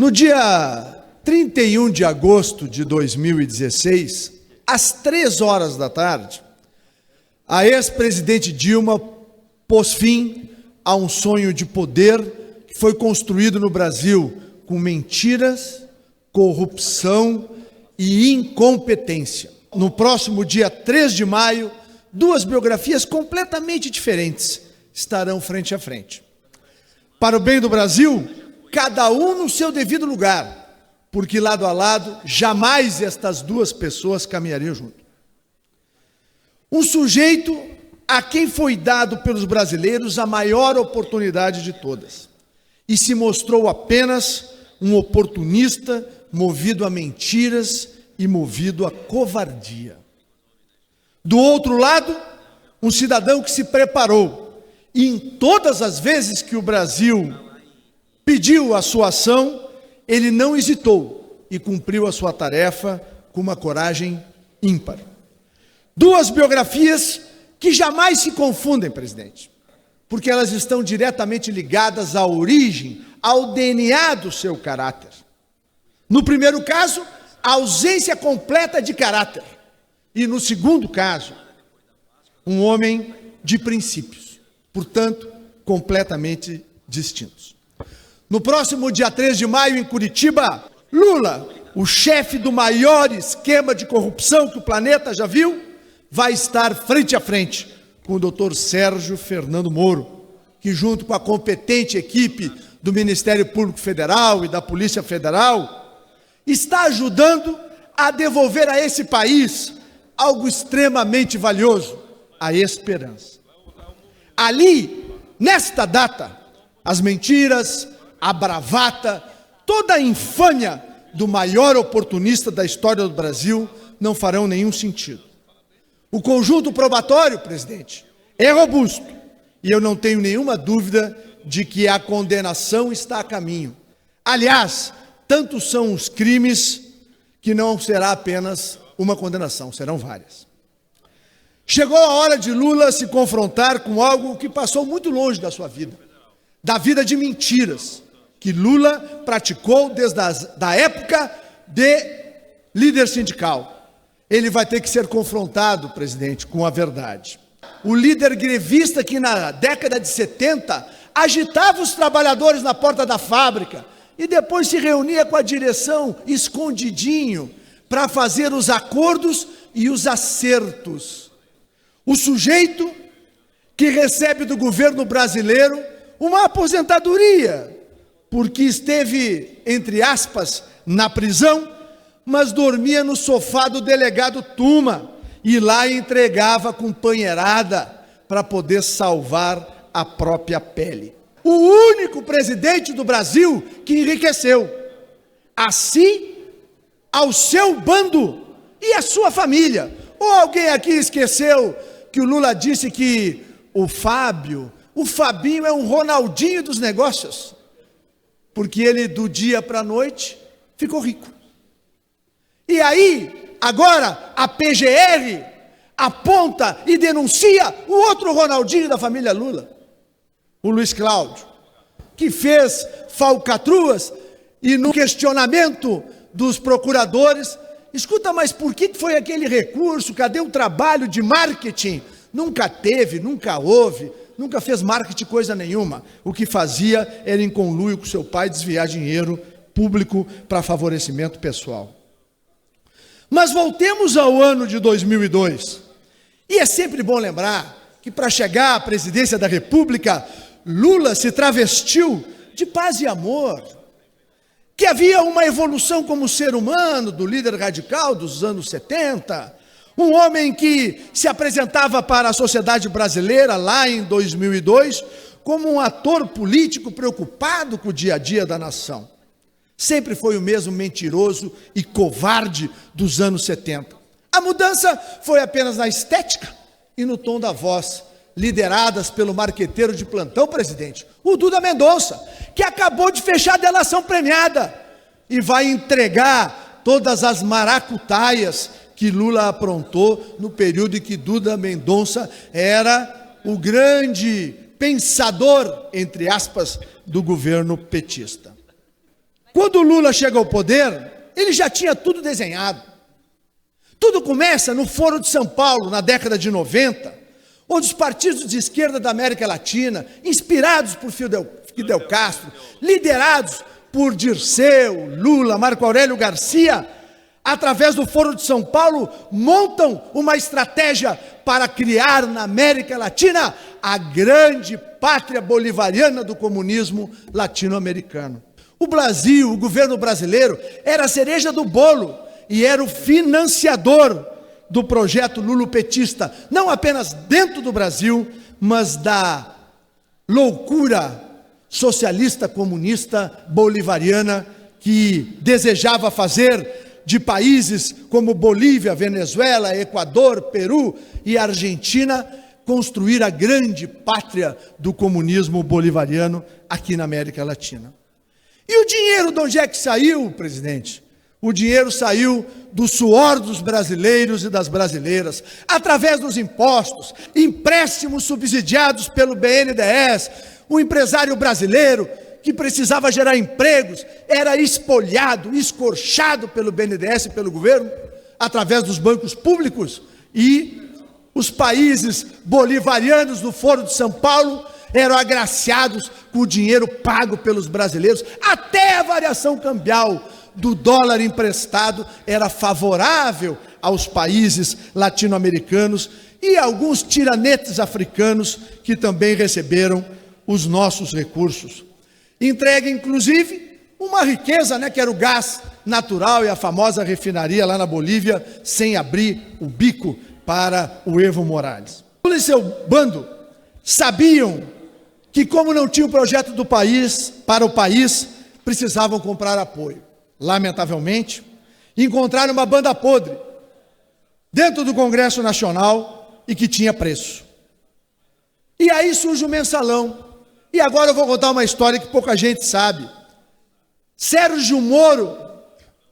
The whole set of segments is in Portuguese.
No dia 31 de agosto de 2016, às 3 horas da tarde, a ex-presidente Dilma pôs fim a um sonho de poder que foi construído no Brasil com mentiras, corrupção e incompetência. No próximo dia 3 de maio, duas biografias completamente diferentes estarão frente a frente. Para o bem do Brasil, cada um no seu devido lugar, porque lado a lado, jamais estas duas pessoas caminhariam junto. Um sujeito a quem foi dado pelos brasileiros a maior oportunidade de todas, e se mostrou apenas um oportunista movido a mentiras e movido a covardia. Do outro lado, um cidadão que se preparou, e em todas as vezes que o Brasil pediu a sua ação, ele não hesitou e cumpriu a sua tarefa com uma coragem ímpar. Duas biografias que jamais se confundem, presidente, porque elas estão diretamente ligadas à origem, ao DNA do seu caráter. No primeiro caso, a ausência completa de caráter. E no segundo caso, um homem de princípios, portanto, completamente distintos. No próximo dia 3 de maio, em Curitiba, Lula, o chefe do maior esquema de corrupção que o planeta já viu, vai estar frente a frente com o doutor Sérgio Fernando Moro, que junto com a competente equipe do Ministério Público Federal e da Polícia Federal, está ajudando a devolver a esse país algo extremamente valioso, a esperança. Ali, nesta data, as mentiras, a bravata, toda a infâmia do maior oportunista da história do Brasil não farão nenhum sentido. O conjunto probatório, presidente, é robusto, e eu não tenho nenhuma dúvida de que a condenação está a caminho. Aliás, tantos são os crimes que não será apenas uma condenação, serão várias. Chegou a hora de Lula se confrontar com algo que passou muito longe da sua vida, da vida de mentiras, que Lula praticou desde a época de líder sindical. Ele vai ter que ser confrontado, presidente, com a verdade. O líder grevista que na década de 70 agitava os trabalhadores na porta da fábrica e depois se reunia com a direção escondidinho para fazer os acordos e os acertos. O sujeito que recebe do governo brasileiro uma aposentadoria, porque esteve, entre aspas, na prisão, mas dormia no sofá do delegado Tuma e lá entregava a companheirada para poder salvar a própria pele. O único presidente do Brasil que enriqueceu a si, ao seu bando e à sua família. Ou alguém aqui esqueceu que o Lula disse que o Fabinho é um Ronaldinho dos negócios, porque ele do dia para a noite ficou rico. E aí, agora, a PGR aponta e denuncia o outro Ronaldinho da família Lula, o Luiz Cláudio, que fez falcatruas e no questionamento dos procuradores, escuta, mas por que foi aquele recurso? Cadê o trabalho de marketing? Nunca teve, nunca houve, nunca fez marketing coisa nenhuma. O que fazia era em conluio com seu pai desviar dinheiro público para favorecimento pessoal. Mas voltemos ao ano de 2002. E é sempre bom lembrar que para chegar à presidência da República, Lula se travestiu de paz e amor, que havia uma evolução como ser humano do líder radical dos anos 70, um homem que se apresentava para a sociedade brasileira lá em 2002 como um ator político preocupado com o dia a dia da nação. Sempre foi o mesmo mentiroso e covarde dos anos 70. A mudança foi apenas na estética e no tom da voz, lideradas pelo marqueteiro de plantão, presidente, o Duda Mendonça, que acabou de fechar a delação premiada e vai entregar todas as maracutaias que Lula aprontou no período em que Duda Mendonça era o grande pensador, entre aspas, do governo petista. Quando o Lula chega ao poder, ele já tinha tudo desenhado. Tudo começa no Foro de São Paulo, na década de 90, onde os partidos de esquerda da América Latina, inspirados por Fidel Castro, liderados por Dirceu, Lula, Marco Aurélio Garcia, através do Foro de São Paulo, montam uma estratégia para criar na América Latina a grande pátria bolivariana do comunismo latino-americano. O Brasil, o governo brasileiro, era a cereja do bolo e era o financiador do projeto lulopetista, não apenas dentro do Brasil, mas da loucura socialista comunista bolivariana que desejava fazer de países como Bolívia, Venezuela, Equador, Peru e Argentina construir a grande pátria do comunismo bolivariano aqui na América Latina. E o dinheiro de onde é que saiu, presidente? O dinheiro saiu do suor dos brasileiros e das brasileiras, através dos impostos, empréstimos subsidiados pelo BNDES. O empresário brasileiro que precisava gerar empregos era espolhado, escorchado pelo BNDES e pelo governo, através dos bancos públicos, e os países bolivarianos do Foro de São Paulo eram agraciados com o dinheiro pago pelos brasileiros. Até a variação cambial do dólar emprestado era favorável aos países latino-americanos e alguns tiranetes africanos que também receberam os nossos recursos. Entrega, inclusive, uma riqueza, que era o gás natural e a famosa refinaria lá na Bolívia, sem abrir o bico para o Evo Morales. Lula e seu bando sabiam que, como não tinha o projeto do país, para o país, precisavam comprar apoio. Lamentavelmente, encontraram uma banda podre dentro do Congresso Nacional e que tinha preço. E aí surge o mensalão. E agora eu vou contar uma história que pouca gente sabe. Sérgio Moro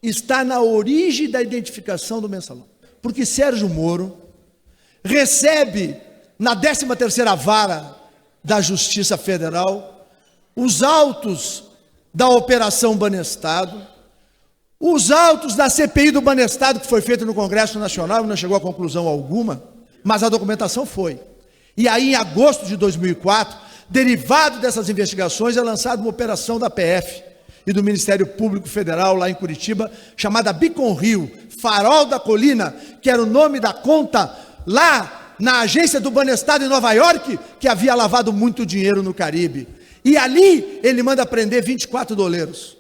está na origem da identificação do mensalão. Porque Sérgio Moro recebe na 13ª Vara da Justiça Federal os autos da Operação Banestado, os autos da CPI do Banestado, que foi feita no Congresso Nacional e não chegou a conclusão alguma, mas a documentação foi. E aí, em agosto de 2004, derivado dessas investigações, é lançada uma operação da PF e do Ministério Público Federal, lá em Curitiba, chamada Beacon Rio, Farol da Colina, que era o nome da conta lá na agência do Banestado em Nova York, que havia lavado muito dinheiro no Caribe. E ali ele manda prender 24 doleiros.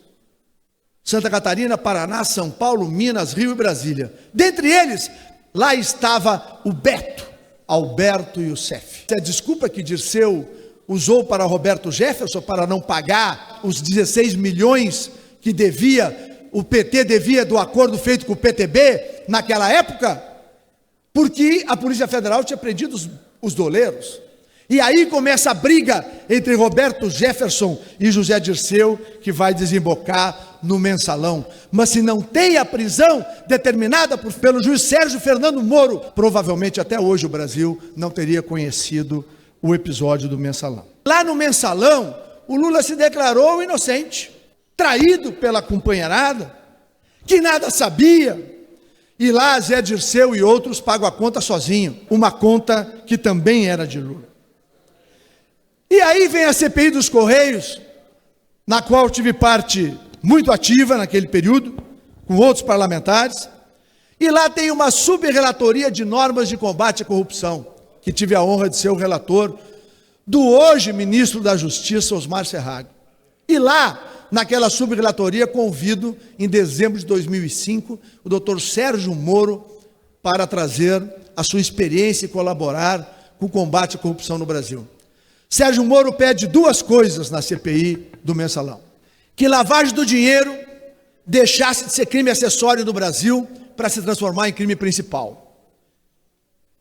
Santa Catarina, Paraná, São Paulo, Minas, Rio e Brasília. Dentre eles, lá estava o Beto, Alberto Youssef. A desculpa que Dirceu usou para Roberto Jefferson para não pagar os 16 milhões que o PT devia do acordo feito com o PTB naquela época, porque a Polícia Federal tinha prendido os doleiros. E aí começa a briga entre Roberto Jefferson e José Dirceu, que vai desembocar no mensalão. Mas se não tem a prisão determinada pelo juiz Sérgio Fernando Moro, provavelmente até hoje o Brasil não teria conhecido o episódio do mensalão. Lá no mensalão, o Lula se declarou inocente, traído pela companheirada, que nada sabia. E lá Zé Dirceu e outros pagam a conta sozinho, uma conta que também era de Lula. E aí vem a CPI dos Correios, na qual tive parte muito ativa naquele período, com outros parlamentares, e lá tem uma subrelatoria de normas de combate à corrupção, que tive a honra de ser o relator do hoje ministro da Justiça, Osmar Serrag. E lá, naquela subrelatoria, convido, em dezembro de 2005, o doutor Sérgio Moro para trazer a sua experiência e colaborar com o combate à corrupção no Brasil. Sérgio Moro pede duas coisas na CPI do mensalão: que lavagem do dinheiro deixasse de ser crime acessório no Brasil para se transformar em crime principal.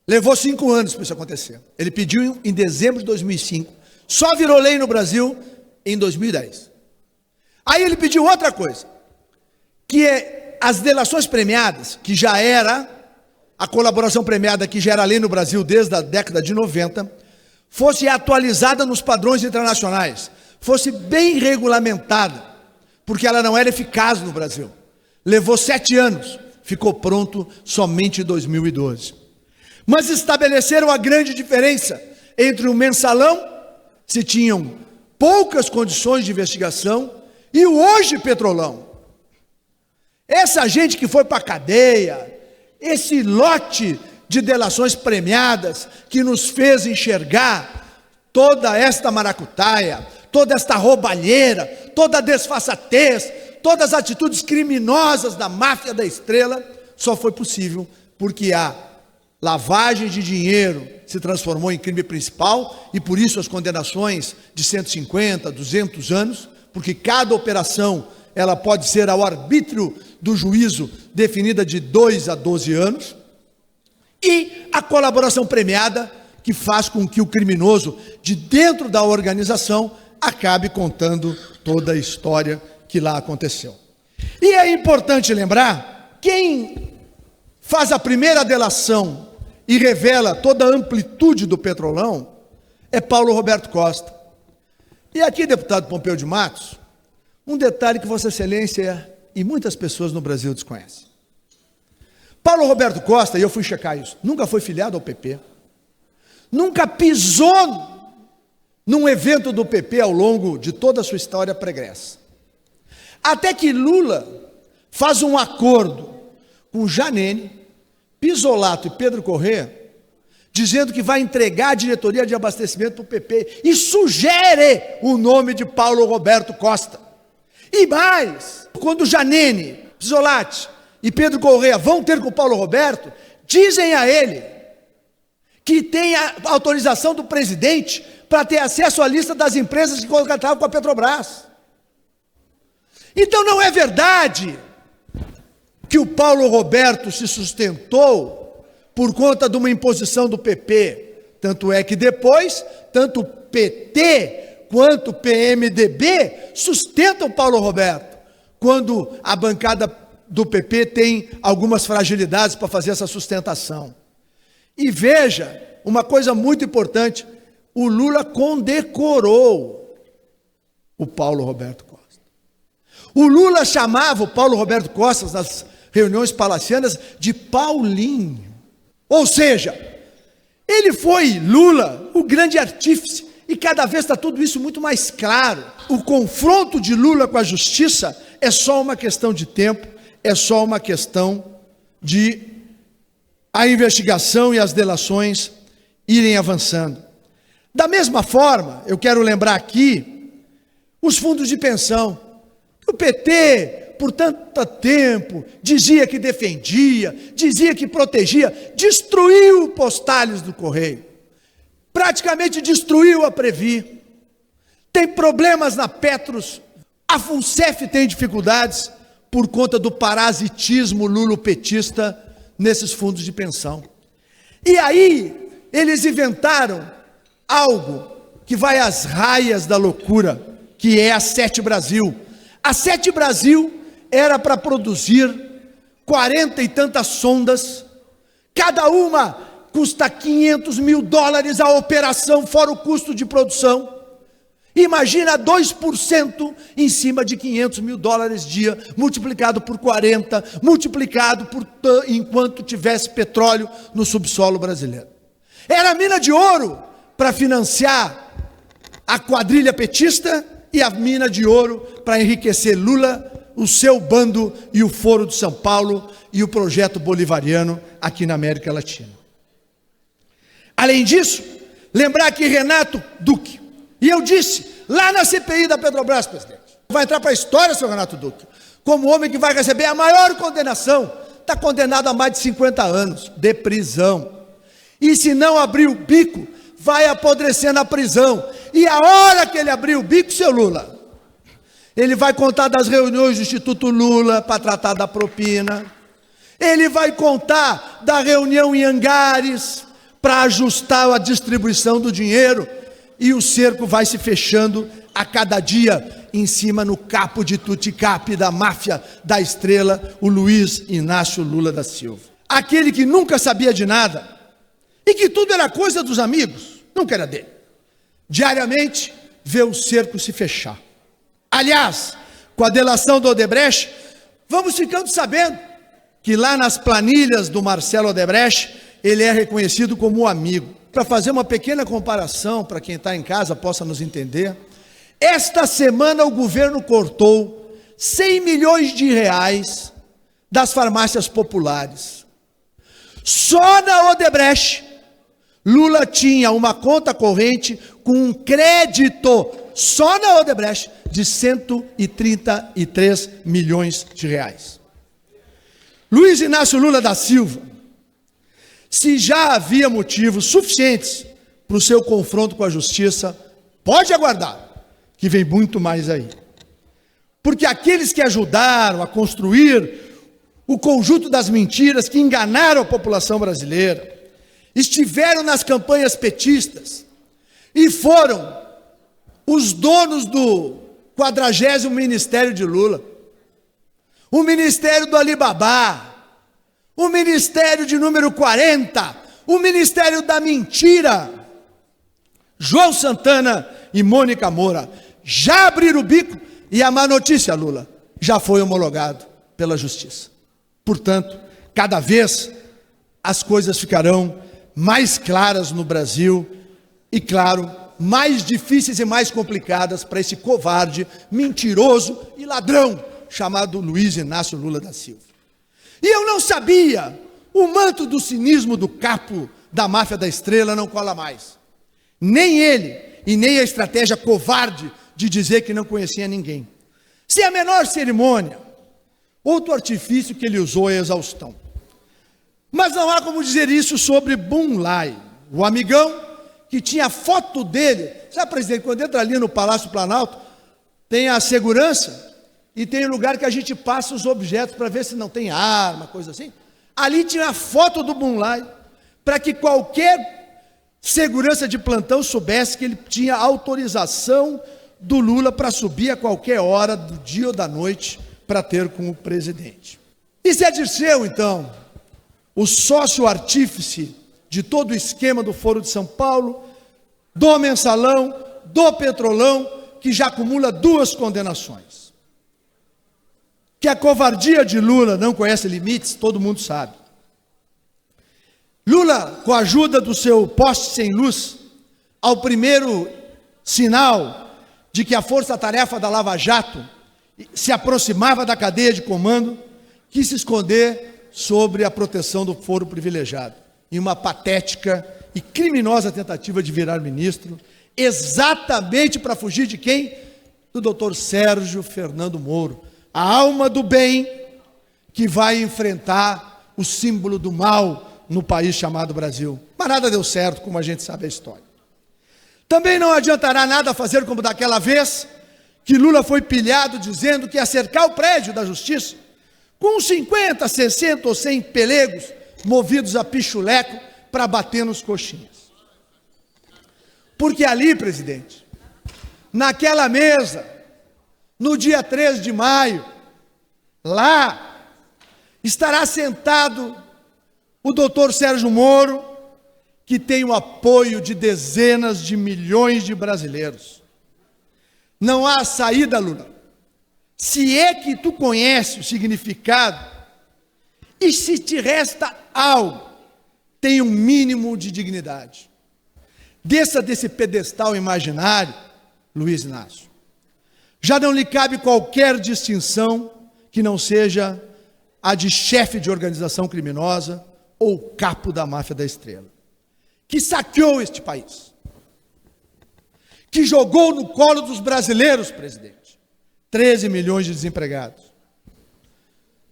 Levou 5 anos para isso acontecer. Ele pediu em dezembro de 2005, só virou lei no Brasil em 2010. Aí ele pediu outra coisa, que é as delações premiadas, que já era a colaboração premiada, que já era lei no Brasil desde a década de 90, fosse atualizada nos padrões internacionais, fosse bem regulamentada, porque ela não era eficaz no Brasil. Levou 7 anos, ficou pronto somente em 2012. Mas estabeleceram a grande diferença entre o mensalão, se tinham poucas condições de investigação, e o hoje Petrolão. Essa gente que foi para a cadeia, esse lote de delações premiadas que nos fez enxergar toda esta maracutaia, toda esta roubalheira, toda a desfaçatez, todas as atitudes criminosas da máfia da Estrela, só foi possível porque a lavagem de dinheiro se transformou em crime principal e por isso as condenações de 150, 200 anos, porque cada operação ela pode ser ao arbítrio do juízo definida de 2 a 12 anos, e a colaboração premiada, que faz com que o criminoso de dentro da organização acabe contando toda a história que lá aconteceu. E é importante lembrar, quem faz a primeira delação e revela toda a amplitude do Petrolão é Paulo Roberto Costa. E aqui, deputado Pompeu de Matos, um detalhe que Vossa Excelência e muitas pessoas no Brasil desconhecem. Paulo Roberto Costa, e eu fui checar isso, nunca foi filiado ao PP, nunca pisou num evento do PP ao longo de toda a sua história pregressa. Até que Lula faz um acordo com Janene, Pisolato e Pedro Corrêa, dizendo que vai entregar a diretoria de abastecimento para o PP e sugere o nome de Paulo Roberto Costa. E mais, quando Janene, Pisolato e Pedro Corrêa vão ter com o Paulo Roberto, dizem a ele que tem a autorização do presidente para ter acesso à lista das empresas que contratavam com a Petrobras. Então não é verdade que o Paulo Roberto se sustentou por conta de uma imposição do PP. Tanto é que depois, tanto o PT quanto o PMDB sustentam o Paulo Roberto, quando a bancada do PP tem algumas fragilidades para fazer essa sustentação. E veja, uma coisa muito importante, o Lula condecorou o Paulo Roberto Costa. O Lula chamava o Paulo Roberto Costa nas reuniões palacianas de Paulinho. Ou seja, ele foi, Lula, o grande artífice, e cada vez está tudo isso muito mais claro. O confronto de Lula com a justiça é só uma questão de tempo, é só uma questão de a investigação e as delações irem avançando. Da mesma forma, eu quero lembrar aqui os fundos de pensão. O PT, por tanto tempo, dizia que defendia, dizia que protegia, destruiu Postales do Correio, praticamente destruiu a Previ, tem problemas na Petros, a FUNCEF tem dificuldades por conta do parasitismo lulopetista nesses fundos de pensão. E aí, eles inventaram algo que vai às raias da loucura, que é a Sete Brasil. A Sete Brasil era para produzir 40 e tantas sondas, cada uma custa $500 mil a operação, fora o custo de produção. Imagina 2% em cima de $500 mil dia, multiplicado por 40, multiplicado por enquanto tivesse petróleo no subsolo brasileiro. Era mina de ouro para financiar a quadrilha petista e a mina de ouro para enriquecer Lula, o seu bando e o Foro de São Paulo e o projeto bolivariano aqui na América Latina. Além disso, lembrar que Renato Duque, e eu disse lá na CPI da Petrobras, presidente, vai entrar para a história, seu Renato Duque, como homem que vai receber a maior condenação, está condenado a mais de 50 anos de prisão. E se não abrir o bico, vai apodrecer na prisão. E a hora que ele abrir o bico, seu Lula, ele vai contar das reuniões do Instituto Lula para tratar da propina. Ele vai contar da reunião em Angares para ajustar a distribuição do dinheiro. E o cerco vai se fechando a cada dia em cima no capo de Tuticape da máfia da Estrela, o Luiz Inácio Lula da Silva. Aquele que nunca sabia de nada e que tudo era coisa dos amigos, nunca era dele. Diariamente vê o cerco se fechar. Aliás, com a delação do Odebrecht, vamos ficando sabendo que lá nas planilhas do Marcelo Odebrecht, ele é reconhecido como um amigo. Para fazer uma pequena comparação, para quem está em casa possa nos entender, esta semana o governo cortou 100 milhões de reais das farmácias populares. Só na Odebrecht, Lula tinha uma conta corrente com um crédito, só na Odebrecht, de 133 milhões de reais. Luiz Inácio Lula da Silva, se já havia motivos suficientes para o seu confronto com a justiça, pode aguardar, que vem muito mais aí. Porque aqueles que ajudaram a construir o conjunto das mentiras que enganaram a população brasileira, estiveram nas campanhas petistas e foram os donos do 40º Ministério de Lula, o Ministério do Alibaba, o Ministério de número 40, o Ministério da Mentira. João Santana e Mônica Moura já abriram o bico e a má notícia, Lula, já foi homologado pela Justiça. Portanto, cada vez as coisas ficarão mais claras no Brasil e, claro, mais difíceis e mais complicadas para esse covarde, mentiroso e ladrão chamado Luiz Inácio Lula da Silva. E eu não sabia, o manto do cinismo do capo da máfia da Estrela não cola mais. Nem ele e nem a estratégia covarde de dizer que não conhecia ninguém. Sem a menor cerimônia, outro artifício que ele usou é a exaustão. Mas não há como dizer isso sobre Bum Lai, o amigão que tinha foto dele. Sabe, presidente, quando entra ali no Palácio Planalto, tem a segurança e tem um lugar que a gente passa os objetos para ver se não tem arma, coisa assim. Ali tinha a foto do Bum Lai, para que qualquer segurança de plantão soubesse que ele tinha autorização do Lula para subir a qualquer hora do dia ou da noite para ter com o presidente. E Zé Dirceu, então, o sócio artífice de todo o esquema do Foro de São Paulo, do Mensalão, do Petrolão, que já acumula 2 condenações. Que a covardia de Lula não conhece limites, todo mundo sabe. Lula, com a ajuda do seu poste sem luz, ao primeiro sinal de que a força-tarefa da Lava Jato se aproximava da cadeia de comando, quis se esconder sobre a proteção do foro privilegiado, em uma patética e criminosa tentativa de virar ministro, exatamente para fugir de quem? Do doutor Sérgio Fernando Moro, a alma do bem que vai enfrentar o símbolo do mal no país chamado Brasil. Mas nada deu certo, como a gente sabe a história. Também não adiantará nada fazer como daquela vez que Lula foi pilhado dizendo que ia cercar o prédio da Justiça com 50, 60 ou 100 pelegos movidos a pichuleco para bater nos coxinhas. Porque ali, presidente, naquela mesa, no dia 13 de maio, lá estará sentado o doutor Sérgio Moro, que tem o apoio de dezenas de milhões de brasileiros. Não há saída, Lula. Se é que tu conhece o significado, e se te resta algo, tem um mínimo de dignidade. Desça desse pedestal imaginário, Luiz Inácio. Já não lhe cabe qualquer distinção que não seja a de chefe de organização criminosa ou capo da máfia da Estrela, que saqueou este país, que jogou no colo dos brasileiros, presidente, 13 milhões de desempregados,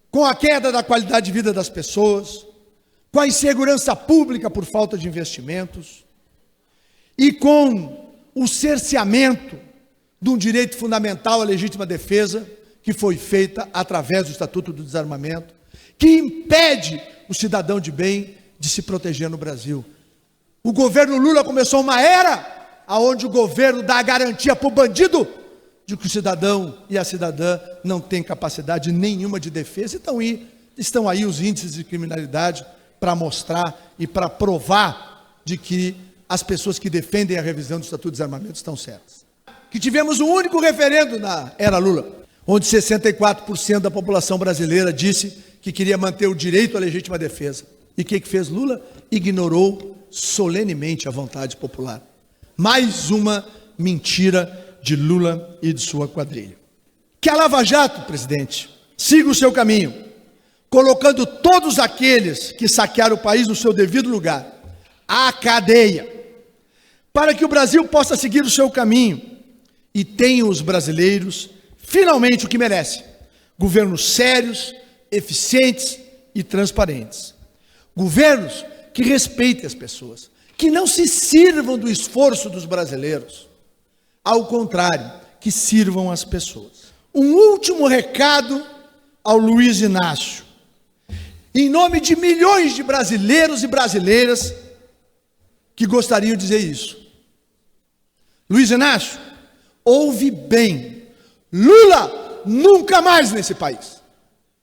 com a queda da qualidade de vida das pessoas, com a insegurança pública por falta de investimentos e com o cerceamento de um direito fundamental à legítima defesa, que foi feita através do Estatuto do Desarmamento, que impede o cidadão de bem de se proteger no Brasil. O governo Lula começou uma era onde o governo dá a garantia para o bandido de que o cidadão e a cidadã não têm capacidade nenhuma de defesa. Então, estão aí os índices de criminalidade para mostrar e para provar de que as pessoas que defendem a revisão do Estatuto do Desarmamento estão certas. Que tivemos um único referendo na era Lula. onde 64% da população brasileira disse que queria manter o direito à legítima defesa. E o que fez Lula? Ignorou solenemente a vontade popular. Mais uma mentira de Lula e de sua quadrilha. Que a Lava Jato, presidente, siga o seu caminho, colocando todos aqueles que saquearam o país no seu devido lugar, à cadeia, para que o Brasil possa seguir o seu caminho e tenham os brasileiros finalmente o que merecem: governos sérios, eficientes e transparentes. Governos que respeitem as pessoas, que não se sirvam do esforço dos brasileiros. Ao contrário, que sirvam as pessoas. Um último recado ao Luiz Inácio, em nome de milhões de brasileiros e brasileiras que gostariam de dizer isso. Luiz Inácio, ouve bem: Lula nunca mais nesse país.